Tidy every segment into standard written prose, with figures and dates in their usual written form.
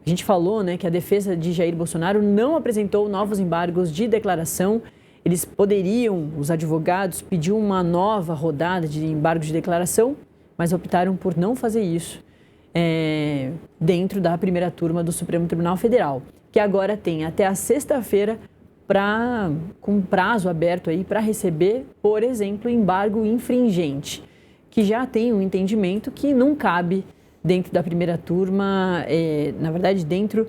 A gente falou, né, que a defesa de Jair Bolsonaro não apresentou novos embargos de declaração. Eles poderiam, os advogados, pedir uma nova rodada de embargos de declaração, mas optaram por não fazer isso dentro da primeira turma do Supremo Tribunal Federal, que agora tem até a sexta-feira com prazo aberto aí para receber, por exemplo, embargo infringente, que já tem um entendimento que não cabe dentro da primeira turma, na verdade, dentro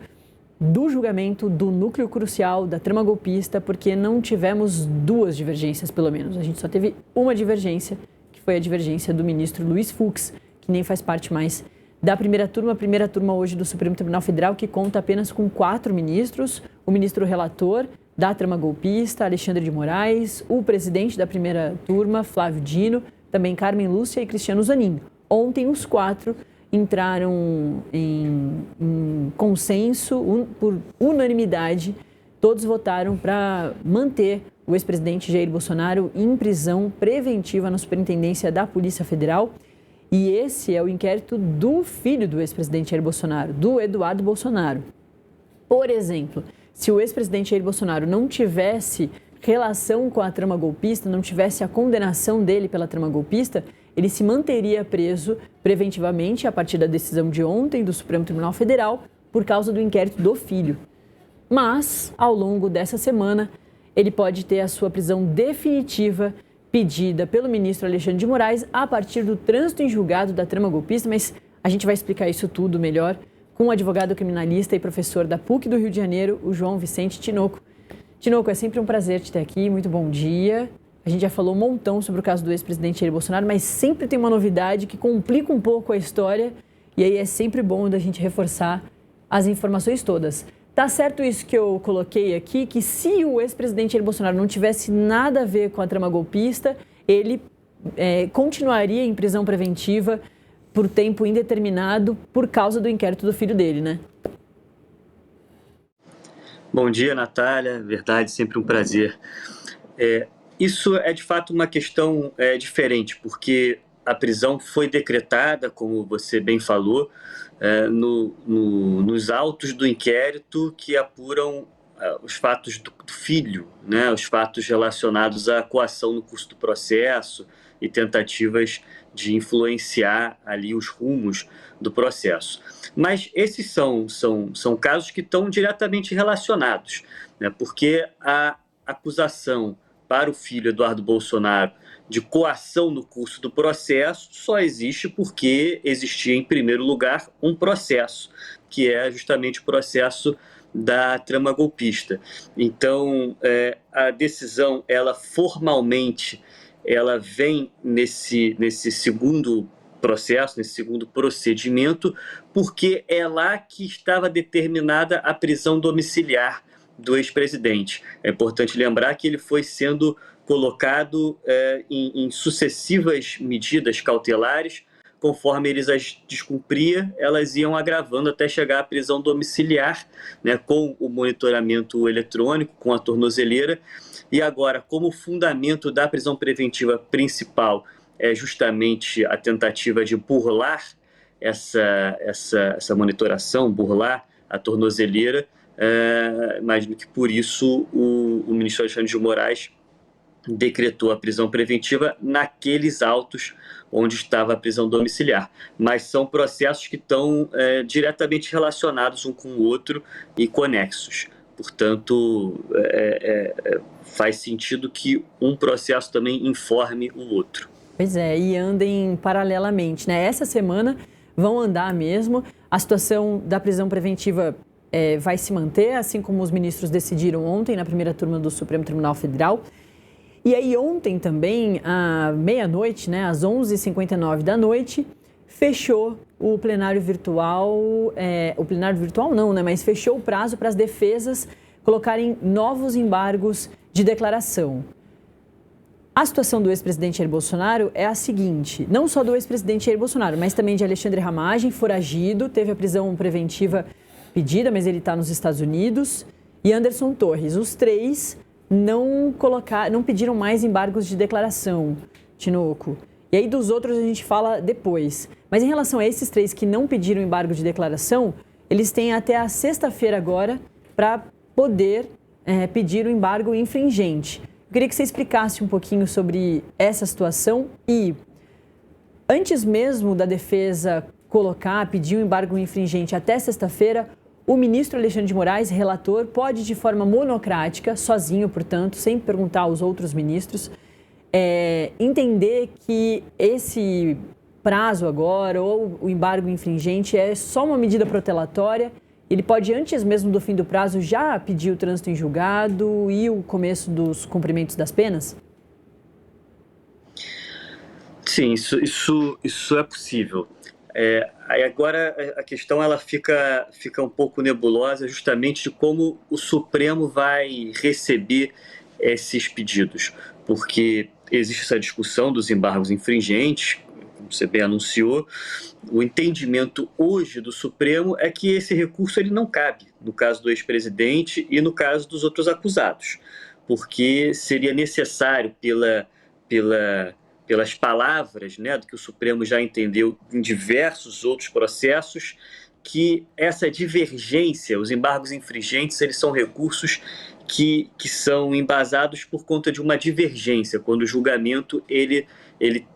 do julgamento do núcleo crucial da trama golpista, porque não tivemos duas divergências, pelo menos. A gente só teve uma divergência, que foi a divergência do ministro Luiz Fux, que nem faz parte mais da primeira turma hoje do Supremo Tribunal Federal, que conta apenas com 4 ministros, o ministro relator da trama golpista, Alexandre de Moraes, o presidente da primeira turma, Flávio Dino, também Carmen Lúcia e Cristiano Zanin. Ontem, os 4 entraram em consenso, por unanimidade, todos votaram para manter o ex-presidente Jair Bolsonaro em prisão preventiva na Superintendência da Polícia Federal. E esse é o inquérito do filho do ex-presidente Jair Bolsonaro, do Eduardo Bolsonaro. Por exemplo, se o ex-presidente Jair Bolsonaro não tivesse relação com a trama golpista, não tivesse a condenação dele pela trama golpista, ele se manteria preso preventivamente a partir da decisão de ontem do Supremo Tribunal Federal por causa do inquérito do filho. Mas, ao longo dessa semana, ele pode ter a sua prisão definitiva pedida pelo ministro Alexandre de Moraes a partir do trânsito em julgado da trama golpista, mas a gente vai explicar isso tudo melhor com o advogado criminalista e professor da PUC do Rio de Janeiro, o João Vicente Tinoco. Tinoco, é sempre um prazer te ter aqui, muito bom dia. A gente já falou um montão sobre o caso do ex-presidente Jair Bolsonaro, mas sempre tem uma novidade que complica um pouco a história e aí é sempre bom da gente reforçar as informações todas. Tá certo isso que eu coloquei aqui, que se o ex-presidente Jair Bolsonaro não tivesse nada a ver com a trama golpista, ele continuaria em prisão preventiva por tempo indeterminado por causa do inquérito do filho dele, né? Bom dia, Natália. Verdade, sempre um prazer. Isso é, de fato, uma questão diferente, porque a prisão foi decretada, como você bem falou, nos autos do inquérito que apuram os fatos do filho, né? Os fatos relacionados à coação no curso do processo e tentativas de influenciar ali os rumos do processo. Mas esses são casos que estão diretamente relacionados, né? Porque a acusação para o filho Eduardo Bolsonaro de coação no curso do processo só existe porque existia, em primeiro lugar, um processo, que é justamente o processo da trama golpista. Então, a decisão, ela formalmente, ela vem nesse segundo processo, nesse segundo procedimento, porque é lá que estava determinada a prisão domiciliar do ex-presidente. É importante lembrar que ele foi sendo colocado em sucessivas medidas cautelares, conforme eles as descumpria, elas iam agravando até chegar à prisão domiciliar, né, com o monitoramento eletrônico, com a tornozeleira. E agora, como fundamento da prisão preventiva principal é justamente a tentativa de burlar essa monitoração, burlar a tornozeleira, imagino que por isso o ministro Alexandre de Moraes decretou a prisão preventiva naqueles autos onde estava a prisão domiciliar. Mas são processos que estão diretamente relacionados um com o outro e conexos. Portanto, faz sentido que um processo também informe o outro. Pois é, e andem paralelamente, né? Essa semana vão andar mesmo. A situação da prisão preventiva vai se manter, assim como os ministros decidiram ontem na primeira turma do Supremo Tribunal Federal. E aí ontem também, à meia-noite, né, às 11h59 da noite, fechou o plenário virtual, o plenário virtual não, né, mas fechou o prazo para as defesas colocarem novos embargos de declaração. A situação do ex-presidente Jair Bolsonaro é a seguinte, não só do ex-presidente Jair Bolsonaro, mas também de Alexandre Ramagem, foragido, teve a prisão preventiva pedida, mas ele está nos Estados Unidos, e Anderson Torres. Os três não pediram mais embargos de declaração, Tinoco. E aí dos outros a gente fala depois. Mas em relação a esses três que não pediram embargo de declaração, eles têm até a sexta-feira agora para poder pedir o embargo infringente. Eu queria que você explicasse um pouquinho sobre essa situação e, antes mesmo da defesa pedir um embargo infringente até sexta-feira, o ministro Alexandre de Moraes, relator, pode, de forma monocrática, sozinho, portanto, sem perguntar aos outros ministros, entender que esse prazo agora, ou o embargo infringente, é só uma medida protelatória. Ele pode, antes mesmo do fim do prazo, já pedir o trânsito em julgado e o começo dos cumprimentos das penas? Sim, isso é possível. Aí agora a questão ela fica um pouco nebulosa justamente de como o Supremo vai receber esses pedidos, porque existe essa discussão dos embargos infringentes, como você bem anunciou. O entendimento hoje do Supremo é que esse recurso ele não cabe no caso do ex-presidente e no caso dos outros acusados, porque seria necessário pelas palavras, né, do que o Supremo já entendeu em diversos outros processos, que essa divergência, os embargos infringentes, eles são recursos que são embasados por conta de uma divergência, quando o julgamento ele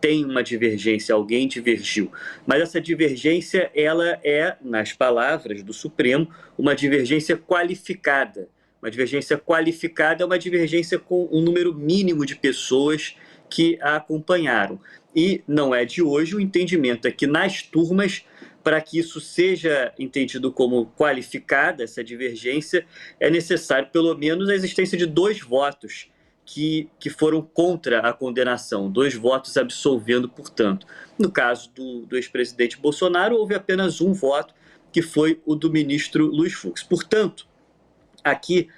tem uma divergência, alguém divergiu. Mas essa divergência, ela é, nas palavras do Supremo, uma divergência qualificada. Uma divergência qualificada é uma divergência com um número mínimo de pessoas que a acompanharam. E não é de hoje, o entendimento é que nas turmas, para que isso seja entendido como qualificada, essa divergência, é necessário pelo menos a existência de 2 votos que foram contra a condenação, 2 votos absolvendo, portanto. No caso do ex-presidente Bolsonaro, houve apenas 1 voto, que foi o do ministro Luiz Fux. Portanto, aqui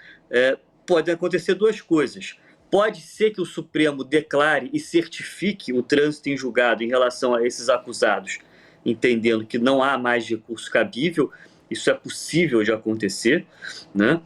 podem acontecer 2 coisas. Pode ser que o Supremo declare e certifique o trânsito em julgado em relação a esses acusados, entendendo que não há mais recurso cabível. Isso é possível de acontecer, né?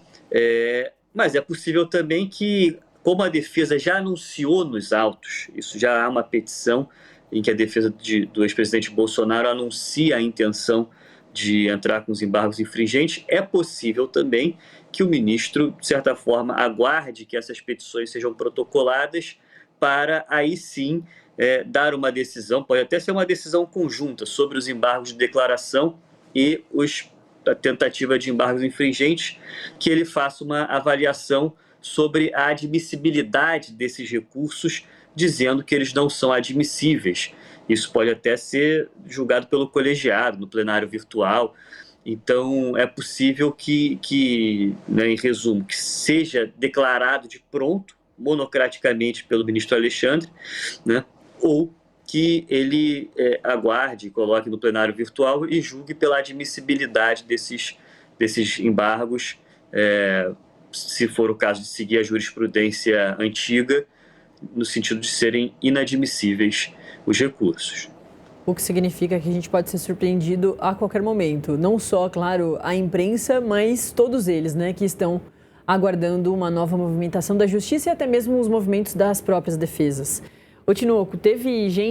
Mas é possível também que, como a defesa já anunciou nos autos, isso já há uma petição em que a defesa do ex-presidente Bolsonaro anuncia a intenção de entrar com os embargos infringentes, é possível também que o ministro, de certa forma, aguarde que essas petições sejam protocoladas para aí sim dar uma decisão, pode até ser uma decisão conjunta sobre os embargos de declaração e a tentativa de embargos infringentes, que ele faça uma avaliação sobre a admissibilidade desses recursos, dizendo que eles não são admissíveis. Isso pode até ser julgado pelo colegiado, no plenário virtual. Então, é possível que, né, em resumo, que seja declarado de pronto, monocraticamente, pelo ministro Alexandre, né, ou que ele aguarde, coloque no plenário virtual e julgue pela admissibilidade desses embargos, se for o caso de seguir a jurisprudência antiga, no sentido de serem inadmissíveis os recursos. O que significa que a gente pode ser surpreendido a qualquer momento. Não só, claro, a imprensa, mas todos eles, né, que estão aguardando uma nova movimentação da justiça e até mesmo os movimentos das próprias defesas. Ô Tinoco, teve gente